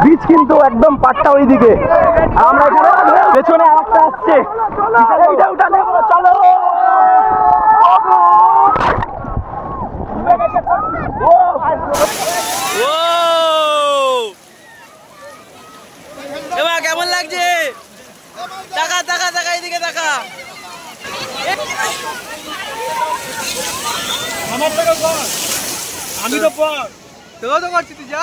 বীজ কিন্তু একদম পাট্টা ওইদিকে, আমরা এখানে পেছনে আরেকটা আসছে, চলো এবার কেমন লাগছে? টাকা টাকা টাকা এইদিকে টাকা, আমার টাকা কর, আমি তো পর তোকেও তো করছি, তুই যা।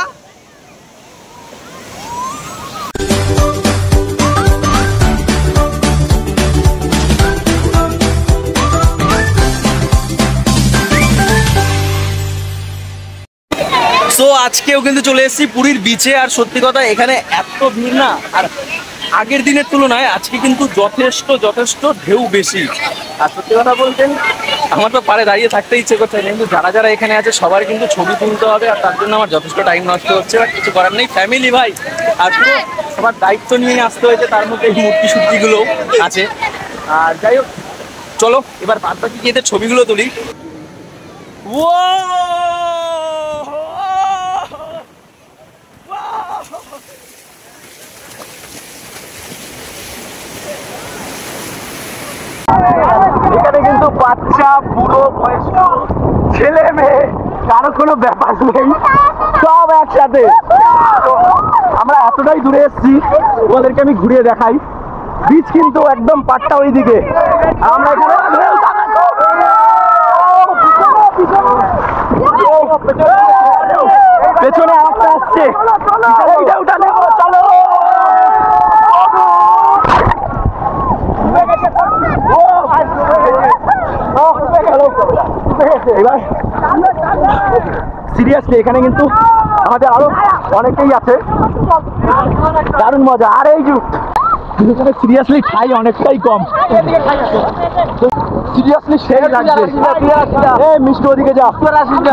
সো আজকেও কিন্তু চলে এসেছি পুরীর বিচে, আর সত্যি কথা এখানে এত ভিড় না, আর আগের দিনের তুলনায় আজকে কিন্তু যথেষ্ট ঢেউ বেশি। আর সত্যি কথা বলতেন আমার তো পাড়ে দাঁড়িয়ে থাকতে ইচ্ছে করছে, কিন্তু যারা এখানে আছে সবার কিন্তু ছবি তুলতে হবে, আর তার জন্য আমার যথেষ্ট টাইম নষ্ট হচ্ছে, আর কিছু করার নেই, ফ্যামিলি ভাই, আর পুরো সবার দায়িত্ব নিয়েই আসতে হয়েছে, তার মধ্যে এই মূর্তি সূর্তিগুলো আছে। আর যাই হোক চলো এবার বাদ বাকি গিয়ে ছবিগুলো তুলি। ও এখানে কিন্তু বাচ্চা বুড়ো বয়স্ক ছেলে মেয়ে কারো কোনো ব্যাপার নেই, সব একসাথে। আমরা এতটাই দূরে এসেছি, তোমাদেরকে আমি ঘুরিয়ে দেখাই। বীজ কিন্তু একদম পাট্টা ওইদিকে, আমরা এখানে পেছনে আরেকটা আসছে, চলো এবার সিরিয়াসলি এখানে কিন্তু আমাদের আরো অনেকেই আছে, দারুণ মজা। আর এই যে এখানে সিরিয়াসলি ঠাই অনেকটাই কম, সিরিয়াসলি সেই লাগছে। এই মিষ্টি ওদিকে যা,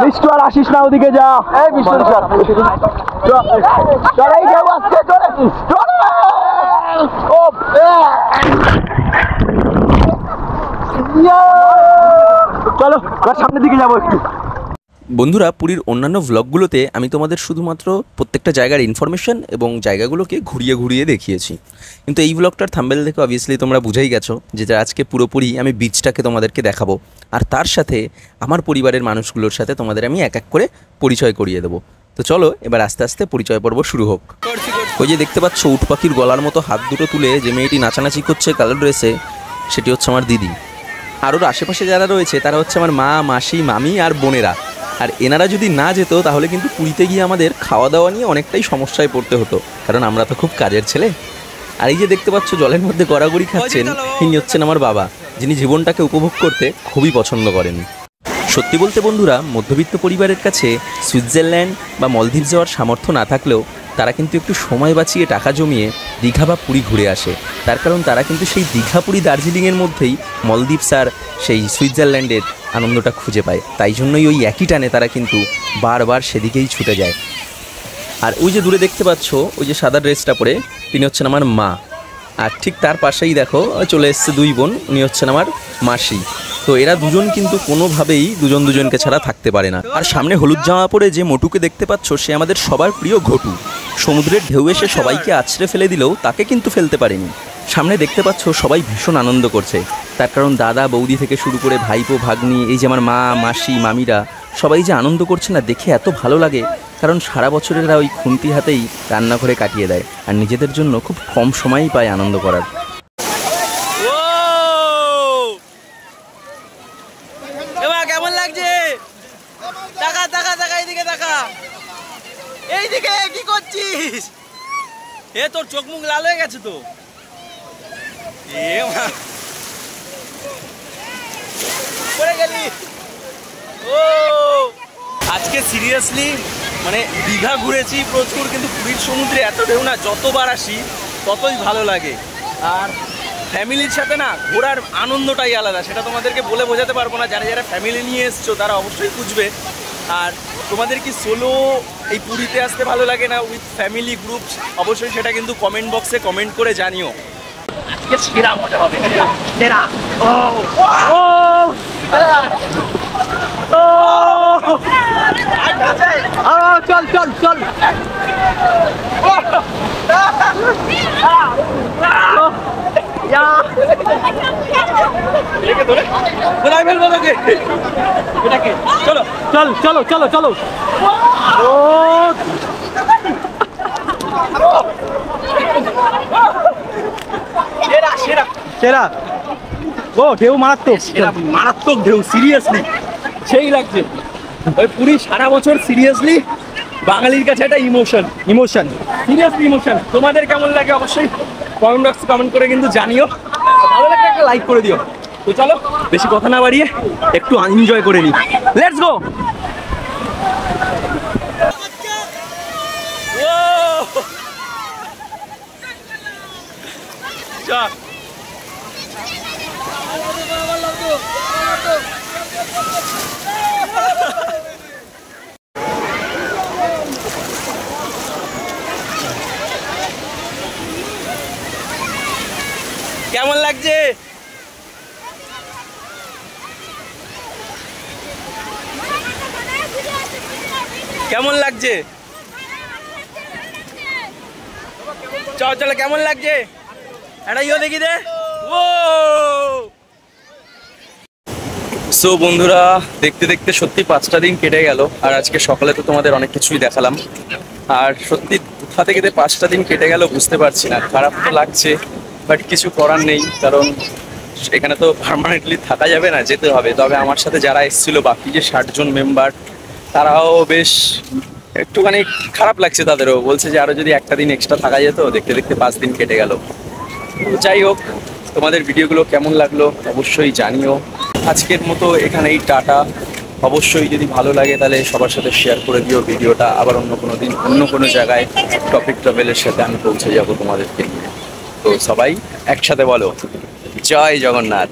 মিষ্টি আর আসিস না ওদিকে যা, এই মিষ্টি চল, এই কেউ আসছে, চলে চলো সামনের দিকে যাবো একটু। বন্ধুরা, পুরীর অন্যান্য ভ্লগগুলোতে আমি তোমাদের শুধুমাত্র প্রত্যেকটা জায়গার ইনফরমেশন এবং জায়গাগুলোকে ঘুরিয়ে দেখিয়েছি, কিন্তু এই ভ্লগটার থাম্বনেল দেখে অবভিয়াসলি তোমরা বুঝেই গেছো যে আজকে পুরোপুরি আমি বিচটাকে তোমাদেরকে দেখাবো, আর তার সাথে আমার পরিবারের মানুষগুলোর সাথে তোমাদের আমি এক এক করে পরিচয় করিয়ে দেবো। তো চলো এবার আস্তে আস্তে পরিচয় পর্ব শুরু হোক। ওই যে দেখতে পাচ্ছ উট পাখির গলার মতো হাত দুটো তুলে যে মেয়েটি নাচানাচি করছে কালার ড্রেসে, সেটি হচ্ছে আমার দিদি। আর ওর আশেপাশে যারা রয়েছে তারা হচ্ছে আমার মা, মাসি, মামি আর বোনেরা। আর এনারা যদি না যেত তাহলে কিন্তু পুরীতে গিয়ে আমাদের খাওয়া দাওয়া নিয়ে অনেকটাই সমস্যায় পড়তে হতো, কারণ আমরা তো খুব কাজের ছেলে। আর এই যে দেখতে পাচ্ছ জলের মধ্যে গড়াগড়ি খাচ্ছেন, ইনি হচ্ছেন আমার বাবা, যিনি জীবনটাকে উপভোগ করতে খুবই পছন্দ করেন। সত্যি বলতে বন্ধুরা, মধ্যবিত্ত পরিবারের কাছে সুইজারল্যান্ড বা মলদ্বীপ যাওয়ার সামর্থ্য না থাকলেও তারা কিন্তু একটু সময় বাঁচিয়ে টাকা জমিয়ে দীঘা বা পুরী ঘুরে আসে, তার কারণ তারা কিন্তু সেই দীঘা, পুরী, দার্জিলিংয়ের মধ্যেই মলদ্বীপস আর সেই সুইজারল্যান্ডের আনন্দটা খুঁজে পায়। তাই জন্যই ওই একই টানে তারা কিন্তু বারবার সেদিকেই ছুটে যায়। আর ওই যে দূরে দেখতে পাচ্ছ ওই যে সাদা ড্রেসটা পরে, তিনি হচ্ছেন আমার মা, আর ঠিক তার পাশেই দেখো চলে এসছে দুই বোন, উনি হচ্ছেন আমার মাসি। তো এরা দুজন কিন্তু কোনোভাবেই দুজনকে ছাড়া থাকতে পারে না। আর সামনে হলুদ জামা পরে যে মোটুকে দেখতে পাচ্ছ, সে আমাদের সবার প্রিয় ঘটু। সমুদ্রের ঢেউ এসে সবাইকে আছড়ে ফেলে দিলেও তাকে কিন্তু ফেলতে পারেনি। সামনে দেখতে পাচ্ছ সবাই ভীষণ আনন্দ করছে, তার কারণ দাদা বৌদি থেকে শুরু করে ভাইপো ভাগ্নি, এই যে আমার মা, মাসি, মামিরা সবাই যে আনন্দ করছে না, দেখে এত ভালো লাগে। কারণ সারা বছরেরা ওই খুন্তি হাতেই রান্নাঘরে কাটিয়ে দেয়, আর নিজেদের জন্য খুব কম সময়ই পায় আনন্দ করার। কেমন লাগছে? টাকা টাকা টাকা এইদিকে টাকা, এইদিকে কি করছিস? এ তোর চোখ মুখ লাল হয়ে গেছে তো। আজকে সিরিয়াসলি মানে দীঘা ঘুরেছি প্রচুর, কিন্তু পুরীর সমুদ্রে এত ঢেউ না, যতবার আসি ততই ভালো লাগে। আর ফ্যামিলির সাথে না ঘোরার আনন্দটাই আলাদা, সেটা তোমাদেরকে বলে বোঝাতে পারবো না। যারা ফ্যামিলি নিয়ে এসছো তারা অবশ্যই বুঝবে। আর তোমাদের কি সোলো এই পুরীতে আসতে ভালো লাগে না উইথ ফ্যামিলি গ্রুপ, অবশ্যই সেটা কিন্তু কমেন্ট বক্সে কমেন্ট করে জানিও। আজকে সেরা মজা হবে, সেরা। চল চল চল। কোথায় ফেলবো তোকে? এটাকে চলো চল চলো চলো চলো। ও সেরা সেরা সেরা, ও ঢেউ মারাত্মক। সেরা মারাত্মক ঢেউ, সিরিয়াসলি সেই লাগছে। ওই পুরী সারা বছর সিরিয়াসলি বাঙালির কাছে একটা ইমোশন, ইমোশন। Seriously emotion. তোমাদের কেমন লাগে অবশ্যই কমেন্ট বক্সে কমেন্ট করে কিন্তু জানিও। ভালো লাগলে একটা লাইক করে দিও। তো চলো বেশি কথা না বাড়িয়ে একটু এনজয় করে নিই, লেটস গো। চল কেমন লাগছে? কেমন লাগছে? চল চলো কেমন লাগছে? একটা ইয়ে দেখি দে। ও সো বন্ধুরা, দেখতে দেখতে সত্যি 5টা দিন কেটে গেল। আর আজকে সকালে তো তোমাদের অনেক কিছুই দেখালাম। আর সত্যি কোথা থেকে 5টা দিন কেটে গেল বুঝতে পারছি না। খারাপ তো লাগছে, বাট কিছু করার নেই, কারণ এখানে তো পার্মানেন্টলি থাকা যাবে না, যেতে হবে। তবে আমার সাথে যারা এসেছিল বাকি যে 60 জন মেম্বার, তারাও বেশ একটুখানি খারাপ লাগছে তাদেরও। বলছে যে আরও যদি একটা দিন এক্সট্রা থাকা যেত। দেখতে দেখতে 5 দিন কেটে গেল। যাই হোক, তোমাদের ভিডিওগুলো কেমন লাগলো অবশ্যই জানিও। আজকের মতো এখানেই টাটা। অবশ্যই যদি ভালো লাগে তাহলে সবার সাথে শেয়ার করে দিও ভিডিওটা। আবার অন্য কোনো দিন অন্য কোনো জায়গায় টপিক ট্রাভেলের সাথে আমি পৌঁছে যাবো তোমাদেরকে নিয়ে। তো সবাই একসাথে বলো জয় জগন্নাথ।